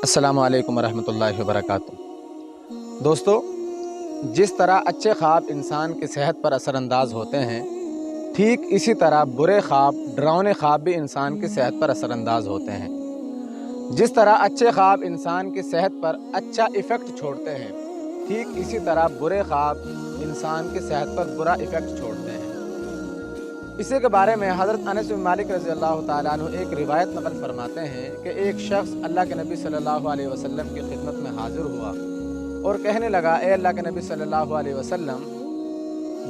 अस्सलामु अलैकुम वरहमतुल्लाहि वबरकातुहू। दोस्तों, जिस तरह अच्छे ख्वाब इंसान की सेहत पर असरानंदाज होते हैं, ठीक इसी तरह बुरे ख्वाब, डरावने ख्वाब भी इंसान की सेहत पर असरानंदाज होते हैं। जिस तरह अच्छे ख्वाब इंसान की सेहत पर अच्छा इफ़ेक्ट छोड़ते हैं, ठीक इसी तरह बुरे ख्वाब इंसान की सेहत पर बुरा इफ़ेक्ट छोड़ते हैं। इसी के बारे में हज़रत अनस बिन मालिक रज़ी अल्लाह तआला अन्हु एक रिवायत नक़ल फरमाते हैं कि एक शख्स अल्लाह के नबी सल्लल्लाहु अलैहि वसल्लम की खिदमत में हाज़िर हुआ और कहने लगा, ए अल्लाह के नबी सल्लल्लाहु अलैहि वसल्लम,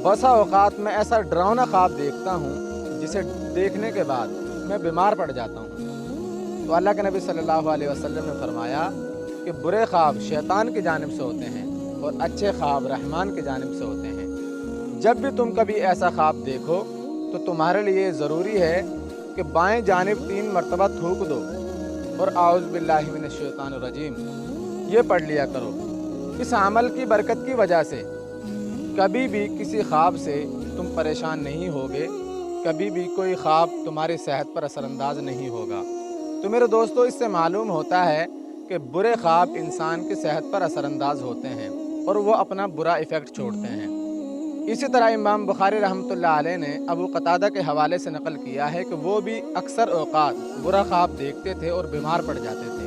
बसा औक़ात में ऐसा डरावना ख्वाब देखता हूँ जिसे देखने के बाद मैं बीमार पड़ जाता हूँ। तो अल्लाह के नबी सल्लल्लाहु अलैहि वसल्लम ने फरमाया कि बुरे ख्वाब शैतान की जानिब से होते हैं और अच्छे ख्वाब रहमान की जानिब से होते हैं। जब भी तुम कभी ऐसा ख्वाब देखो तो तुम्हारे लिए ज़रूरी है कि बाएं जानिब 3 मरतबा थूक दो और आऊज़ु बिल्लाहि मिनश शैतानिर रजीम ये पढ़ लिया करो। इस अमल की बरकत की वजह से कभी भी किसी ख्वाब से तुम परेशान नहीं होगे, कभी भी कोई ख्वाब तुम्हारी सेहत पर असरानंदाज नहीं होगा। तो मेरे दोस्तों, इससे मालूम होता है कि बुरे ख्वाब इंसान की सेहत पर असरानंदाज होते हैं और वो अपना बुरा इफ़ेक्ट छोड़ते हैं। इसी तरह इमाम बुखारी रहमतुल्लाह अलैह ने अबू कतादा के हवाले से नकल किया है कि वो भी अक्सर औक़ात बुरा ख्वाब देखते थे और बीमार पड़ जाते थे।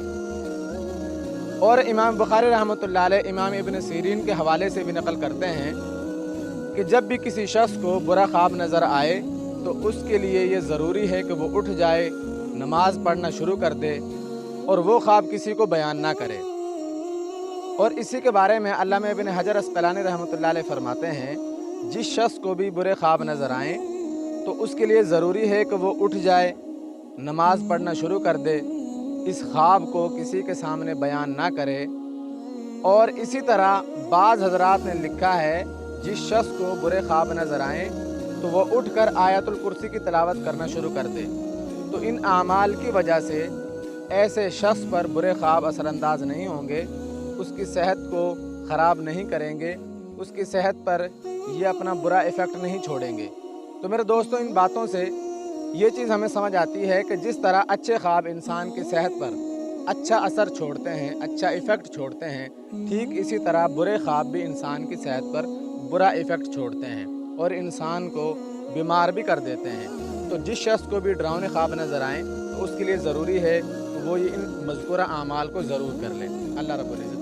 और इमाम बुखारी रहमतुल्लाह अलैह इमाम इब्न सीरीन के हवाले से भी नकल करते हैं कि जब भी किसी शख्स को बुरा ख्वाब नज़र आए तो उसके लिए ये ज़रूरी है कि वो उठ जाए, नमाज पढ़ना शुरू कर दे और वो ख्वाब किसी को बयान ना करे। और इसी के बारे में अल्लामा इब्न हजर अस्क़लानी रहमतुल्लाह अलैह फरमाते हैं, जिस शख्स को भी बुरे ख्वाब नज़र आएँ तो उसके लिए ज़रूरी है कि वो उठ जाए, नमाज पढ़ना शुरू कर दे, इस ख्वाब को किसी के सामने बयान ना करे। और इसी तरह बाज़ हज़रात ने लिखा है, जिस शख्स को बुरे ख्वाब नज़र आएँ तो वो उठकर आयतुल कुर्सी की तिलावत करना शुरू कर दे। तो इन आमाल की वजह से ऐसे शख्स पर बुरे ख्वाब असरानंदाज नहीं होंगे, उसकी सेहत को ख़राब नहीं करेंगे, उसकी सेहत पर ये अपना बुरा इफ़ेक्ट नहीं छोड़ेंगे। तो मेरे दोस्तों, इन बातों से ये चीज़ हमें समझ आती है कि जिस तरह अच्छे ख्वाब इंसान की सेहत पर अच्छा असर छोड़ते हैं, अच्छा इफ़ेक्ट छोड़ते हैं, ठीक इसी तरह बुरे ख्वाब भी इंसान की सेहत पर बुरा इफ़ेक्ट छोड़ते हैं और इंसान को बीमार भी कर देते हैं। तो जिस शख्स को भी डरावने ख्वाब नज़र आएँ तो उसके लिए ज़रूरी है कि वो ये इन मज़कूरा आमाल को ज़रूर कर ले। अल्लाह रब्बुल इज़्ज़त